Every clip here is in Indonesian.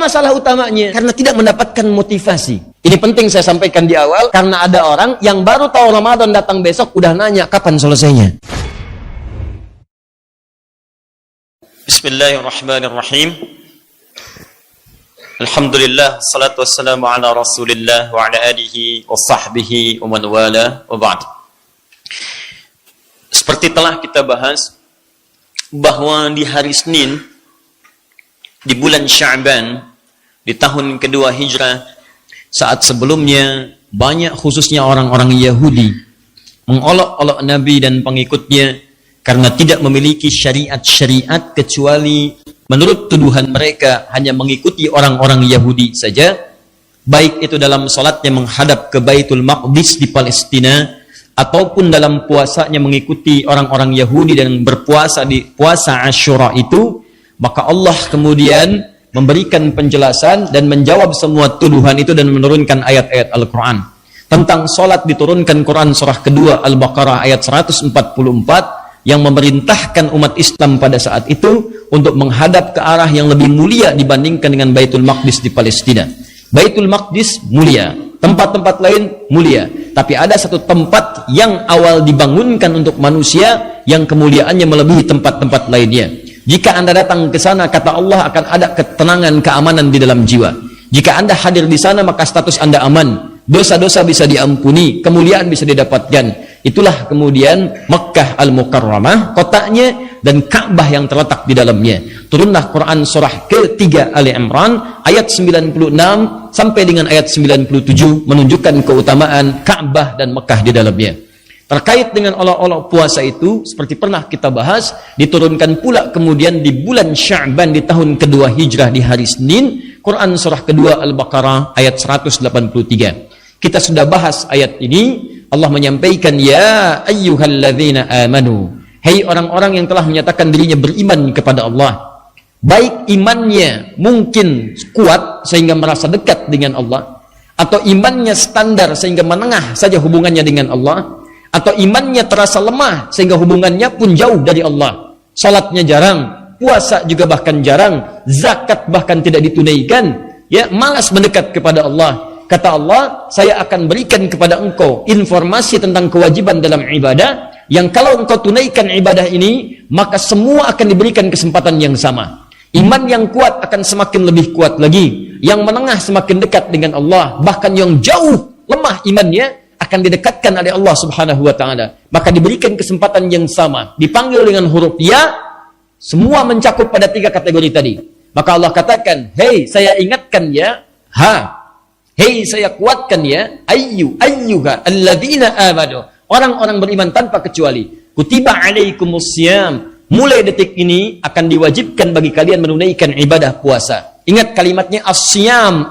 masalah utamanya? Karena tidak mendapatkan motivasi. Ini penting saya sampaikan di awal, karena ada orang yang baru tahu Ramadan datang besok, udah nanya kapan selesainya. Bismillahirrahmanirrahim. Alhamdulillah, salatu wassalamu ala rasulillah wa ala alihi wa sahbihi wa man wala wa ba'd. Seperti telah kita bahas, bahwa di hari Senin, di bulan Sya'ban, di tahun kedua Hijrah, saat sebelumnya banyak khususnya orang-orang Yahudi mengolok-olok Nabi dan pengikutnya karena tidak memiliki syariat-syariat kecuali menurut tuduhan mereka hanya mengikuti orang-orang Yahudi saja, baik itu dalam salatnya menghadap ke Baitul Maqdis di Palestina ataupun dalam puasanya mengikuti orang-orang Yahudi dan berpuasa di puasa Asyura itu. Maka Allah kemudian memberikan penjelasan dan menjawab semua tuduhan itu dan menurunkan ayat-ayat Al-Quran. Tentang solat diturunkan Quran surah kedua Al-Baqarah ayat 144 yang memerintahkan umat Islam pada saat itu untuk menghadap ke arah yang lebih mulia dibandingkan dengan Baitul Maqdis di Palestina. Baitul Maqdis mulia, tempat-tempat lain mulia, tapi ada satu tempat yang awal dibangunkan untuk manusia yang kemuliaannya melebihi tempat-tempat lainnya. Jika Anda datang ke sana, kata Allah, akan ada ketenangan, keamanan di dalam jiwa. Jika Anda hadir di sana, maka status Anda aman, dosa-dosa bisa diampuni, kemuliaan bisa didapatkan. Itulah kemudian Makkah Al-Mukarramah, kotanya, dan Ka'bah yang terletak di dalamnya. Turunlah Quran surah ketiga Ali Imran ayat 96 sampai dengan ayat 97 menunjukkan keutamaan Ka'bah dan Makkah di dalamnya. Terkait dengan olok-olok puasa itu, seperti pernah kita bahas, diturunkan pula kemudian di bulan Sya'ban di tahun kedua Hijrah di hari Senin, Quran surah kedua Al-Baqarah ayat 183. Kita sudah bahas ayat ini. Allah menyampaikan, ya ayyuhalladzina amanu, hei orang-orang yang telah menyatakan dirinya beriman kepada Allah, baik imannya mungkin kuat sehingga merasa dekat dengan Allah, atau imannya standar sehingga menengah saja hubungannya dengan Allah, atau imannya terasa lemah sehingga hubungannya pun jauh dari Allah, salatnya jarang, puasa juga bahkan jarang, zakat bahkan tidak ditunaikan, ya, malas mendekat kepada Allah. Kata Allah, saya akan berikan kepada engkau informasi tentang kewajiban dalam ibadah, yang kalau engkau tunaikan ibadah ini, maka semua akan diberikan kesempatan yang sama. Iman yang kuat akan semakin lebih kuat lagi, yang menengah semakin dekat dengan Allah, bahkan yang jauh lemah imannya akan didekatkan oleh Allah Subhanahu wa ta'ala. Maka diberikan kesempatan yang sama, dipanggil dengan huruf ya, semua mencakup pada tiga kategori tadi. Maka Allah katakan, hei saya ingatkan ya, hei saya kuatkan ya, ayyuha alladzina amanu, orang-orang beriman tanpa kecuali, kutiba alaikumussyam, mulai detik ini akan diwajibkan bagi kalian menunaikan ibadah puasa. Ingat kalimatnya as-syam,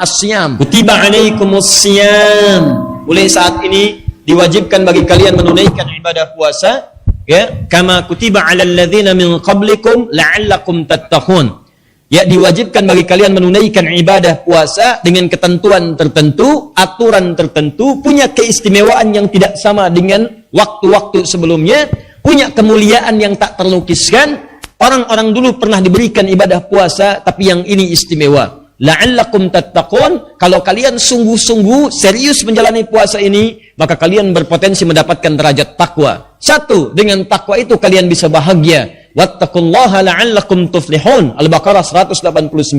kutiba alaikumussyam, mulai saat ini diwajibkan bagi kalian menunaikan ibadah puasa, ya, kama kutiba alal ladzina min qablikum la'allakum tattaqun. Ya, diwajibkan bagi kalian menunaikan ibadah puasa dengan ketentuan tertentu, aturan tertentu, punya keistimewaan yang tidak sama dengan waktu-waktu sebelumnya, punya kemuliaan yang tak terlukiskan. Orang-orang dulu pernah diberikan ibadah puasa, tapi yang ini istimewa. La'allakum tattaqun, kalau kalian sungguh-sungguh serius menjalani puasa ini, maka kalian berpotensi mendapatkan derajat takwa. Satu, dengan takwa itu kalian bisa bahagia. Wattaqullaha la'allakum tuflihun, Al-Baqarah 189.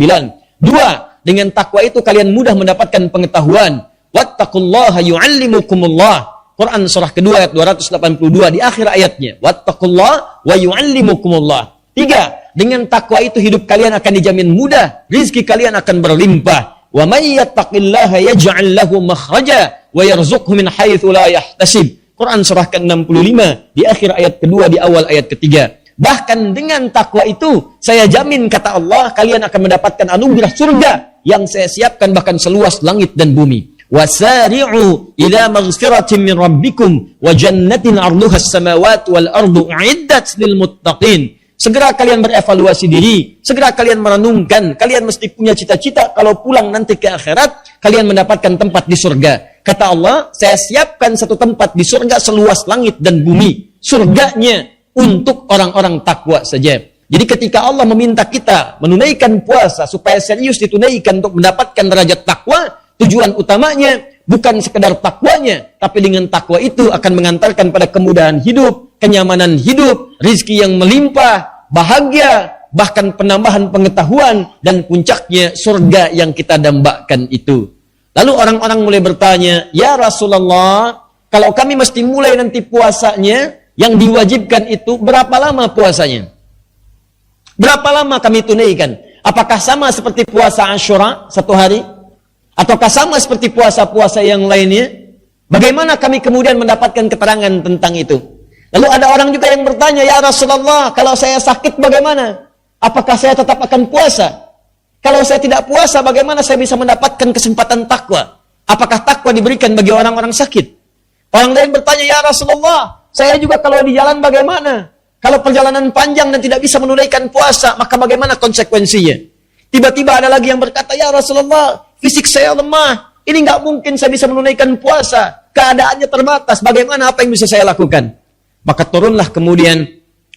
Dua, dengan takwa itu kalian mudah mendapatkan pengetahuan. Wattaqullaha yu'allimukumullah, Quran surah kedua ayat 282 di akhir ayatnya. Wattaqullaha wa yu'allimukumullah. Tiga, dengan takwa itu hidup kalian akan dijamin mudah, rizki kalian akan berlimpah. Wa may yattaqillaha yaj'al lahu makhraja wa yarzuqhu min haitsu la yahtasib, Quran surah ke-65 di akhir ayat kedua di awal ayat ketiga. Bahkan dengan takwa itu, saya jamin kata Allah, kalian akan mendapatkan anugerah surga yang saya siapkan bahkan seluas langit dan bumi. Wasari'u ila maghfiratin min rabbikum wa jannatin 'arduha as-samawati wal ardu u'iddat lil muttaqin. Segera kalian berevaluasi diri, segera kalian merenungkan, kalian mesti punya cita-cita kalau pulang nanti ke akhirat, kalian mendapatkan tempat di surga. Kata Allah, saya siapkan satu tempat di surga seluas langit dan bumi. Surganya untuk orang-orang takwa saja. Jadi ketika Allah meminta kita menunaikan puasa supaya serius ditunaikan untuk mendapatkan derajat takwa, tujuan utamanya bukan sekedar takwanya, tapi dengan takwa itu akan mengantarkan pada kemudahan hidup, kenyamanan hidup, rizki yang melimpah, bahagia, bahkan penambahan pengetahuan, dan puncaknya surga yang kita dambakan itu. Lalu orang-orang mulai bertanya, "Ya Rasulullah, kalau kami mesti mulai nanti puasanya, yang diwajibkan itu berapa lama puasanya? Berapa lama kami tunaikan? Apakah sama seperti puasa Asyura 1 hari? Ataukah sama seperti puasa-puasa yang lainnya? Bagaimana kami kemudian mendapatkan keterangan tentang itu?" Lalu ada orang juga yang bertanya, "Ya Rasulullah, kalau saya sakit bagaimana? Apakah saya tetap akan puasa? Kalau saya tidak puasa, bagaimana saya bisa mendapatkan kesempatan takwa? Apakah takwa diberikan bagi orang-orang sakit?" Orang lain bertanya, "Ya Rasulullah, saya juga kalau di jalan bagaimana? Kalau perjalanan panjang dan tidak bisa menunaikan puasa, maka bagaimana konsekuensinya?" Tiba-tiba ada lagi yang berkata, "Ya Rasulullah, fisik saya lemah. Ini nggak mungkin saya bisa menunaikan puasa. Keadaannya terbatas. Bagaimana, apa yang bisa saya lakukan?" Maka turunlah kemudian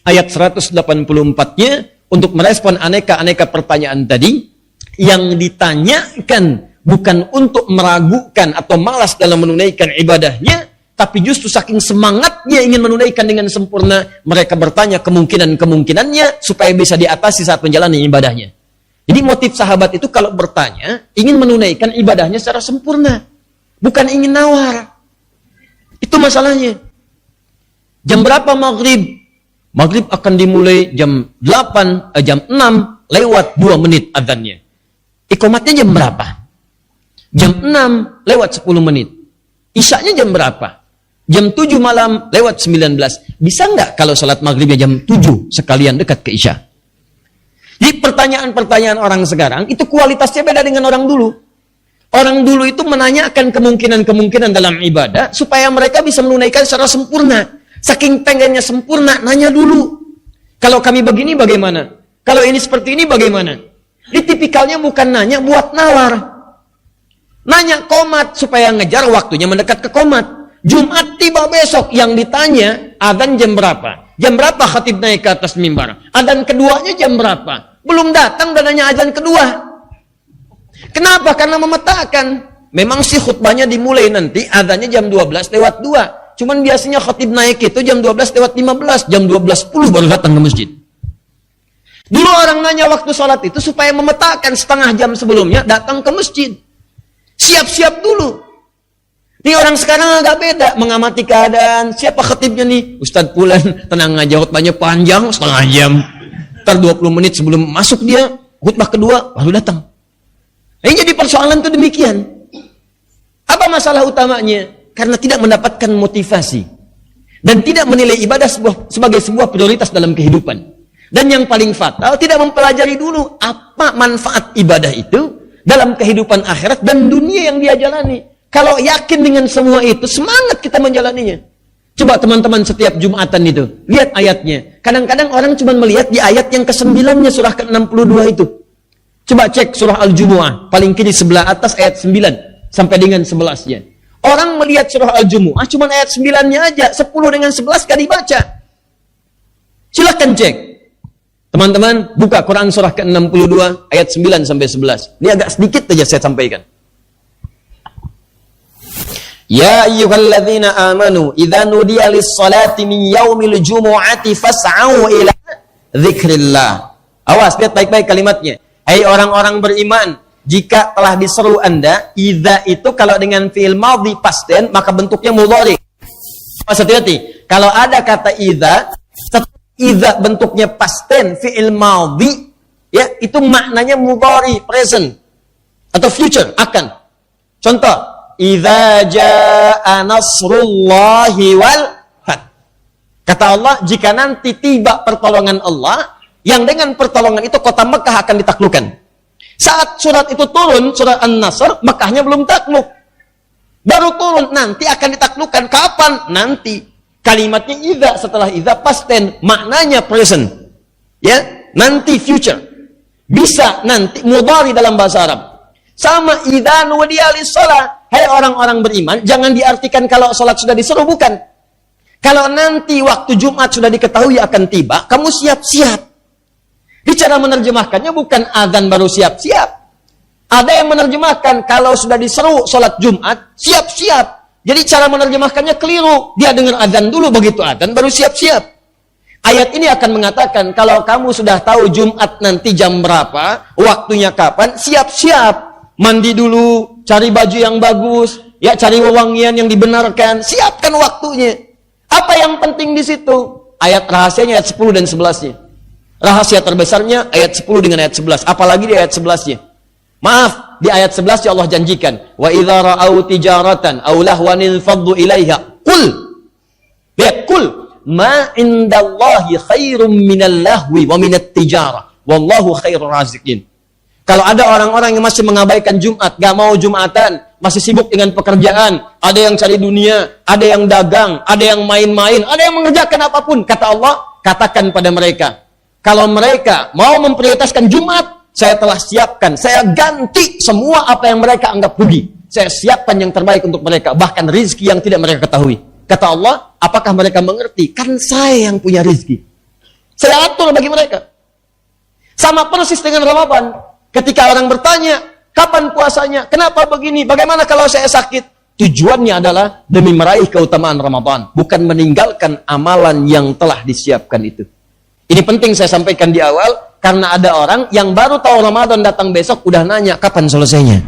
ayat 184-nya untuk merespon aneka-aneka pertanyaan tadi. Yang ditanyakan bukan untuk meragukan atau malas dalam menunaikan ibadahnya, tapi justru saking semangatnya ingin menunaikan dengan sempurna, mereka bertanya kemungkinan-kemungkinannya supaya bisa diatasi saat menjalani ibadahnya. Jadi motif sahabat itu kalau bertanya, ingin menunaikan ibadahnya secara sempurna. Bukan ingin nawar. Itu masalahnya. Jam berapa maghrib? Maghrib akan dimulai jam 6 lewat 2 menit adzannya. Iqamatnya jam berapa? Jam 6 lewat 10 menit. Isyaknya jam berapa? Jam 7 malam lewat 19. Bisa nggak kalau salat maghribnya jam 7 sekalian dekat ke isya? Jadi pertanyaan-pertanyaan orang sekarang itu kualitasnya beda dengan orang dulu. Orang dulu itu menanyakan kemungkinan-kemungkinan dalam ibadah supaya mereka bisa menunaikan secara sempurna. Saking pengennya sempurna, nanya dulu. Kalau kami begini bagaimana? Kalau ini seperti ini bagaimana? Ini tipikalnya bukan nanya buat nawar. Nanya komat supaya ngejar waktunya mendekat ke komat. Jumat tiba besok, yang ditanya adzan jam berapa? Jam berapa khatib naik ke atas mimbar? Adzan keduanya jam berapa? Belum datang dan nanya adzan kedua. Kenapa? Karena memetakan. Memang sih khutbahnya dimulai nanti adzannya jam 12 lewat 2. Cuman biasanya khatib naik itu jam 12 lewat 15, jam 12.10 baru datang ke masjid. Dulu orang nanya waktu sholat itu supaya memetakan setengah jam sebelumnya datang ke masjid. Siap-siap dulu. Ini orang sekarang agak beda, mengamati keadaan. Siapa khatibnya nih? Ustadz Fulan, tenang aja, khutbahnya panjang, setengah jam. Ntar 20 menit sebelum masuk dia, khutbah kedua, baru datang. Ini jadi persoalan itu demikian. Apa masalah utamanya? Karena tidak mendapatkan motivasi. Dan tidak menilai ibadah sebagai sebuah prioritas dalam kehidupan. Dan yang paling fatal, tidak mempelajari dulu apa manfaat ibadah itu dalam kehidupan akhirat dan dunia yang dia jalani. Kalau yakin dengan semua itu, semangat kita menjalaninya. Coba teman-teman setiap Jumatan itu, lihat ayatnya. Kadang-kadang orang cuma melihat di ayat yang ke-9-nya surah ke-62 itu. Coba cek surah Al-Jumu'ah, paling kiri sebelah atas ayat 9 sampai dengan 11-nya. Orang melihat surah Al-Jumu'ah cuma ayat 9-nya aja, 10 dengan 11 gak dibaca. Silakan cek. Teman-teman, buka Quran surah ke-62 ayat 9 sampai 11. Ini agak sedikit saja saya sampaikan. Ya ayyuhalladzina amanu idza nudiya lis-salati min yaumil jumu'ati fas'au ila dzikrillah. Awas, lihat baik-baik kalimatnya. Hai orang-orang beriman, jika telah diseru Anda, idza itu kalau dengan fi'il madhi past tense maka bentuknya mudhari. Hati-hati. Kalau ada kata idza, idza bentuknya past tense fi'il madhi, ya, itu maknanya mudhari, present atau future, akan. Contoh, idza jaa nasrullahi wal fath. Kata Allah, jika nanti tiba pertolongan Allah, yang dengan pertolongan itu kota Mekah akan ditaklukkan. Saat surat itu turun, surat An-Nasr, Mekahnya belum takluk. Baru turun, nanti akan ditaklukkan. Kapan? Nanti. Kalimatnya idza, setelah idza past tense, maknanya present. Ya, nanti future. Bisa nanti mudhari dalam bahasa Arab. Sama idza nudiya lis-shalah. Hai orang-orang beriman, jangan diartikan kalau sholat sudah disuruh, bukan. Kalau nanti waktu Jumat sudah diketahui akan tiba, kamu siap-siap. Di cara menerjemahkannya bukan azan baru siap-siap. Ada yang menerjemahkan kalau sudah diseru sholat Jumat, siap-siap. Jadi cara menerjemahkannya keliru. Dia dengar azan dulu, begitu azan baru siap-siap. Ayat ini akan mengatakan, kalau kamu sudah tahu Jumat nanti jam berapa, waktunya kapan, siap-siap. Mandi dulu, cari baju yang bagus, ya cari wewangian yang dibenarkan, siapkan waktunya. Apa yang penting di situ? Ayat rahasianya ayat 10 dan 11-nya. Rahasia terbesarnya ayat 10 dengan ayat 11. Apalagi di ayat 11-nya. Maaf, di ayat 11 Allah janjikan, wa idza ra'au tijaratan aw lahwan faddu ilaiha qul. Lihat, qul ma indallahi khairum minal lahwi wa minat tijarah wallahu khairur raziqin. Kalau ada orang-orang yang masih mengabaikan Jumat, gak mau Jumatan, masih sibuk dengan pekerjaan, ada yang cari dunia, ada yang dagang, ada yang main-main, ada yang mengerjakan apapun, kata Allah, katakan pada mereka, kalau mereka mau memprioritaskan Jumat, saya telah siapkan, saya ganti semua apa yang mereka anggap rugi. Saya siapkan yang terbaik untuk mereka, bahkan rizki yang tidak mereka ketahui. Kata Allah, apakah mereka mengerti? Kan saya yang punya rizki. Saya atur bagi mereka. Sama persis dengan Ramadan. Ketika orang bertanya, kapan puasanya? Kenapa begini? Bagaimana kalau saya sakit? Tujuannya adalah demi meraih keutamaan Ramadan. Bukan meninggalkan amalan yang telah disiapkan itu. Ini penting saya sampaikan di awal. Karena ada orang yang baru tahu Ramadan datang besok, udah nanya, kapan selesainya?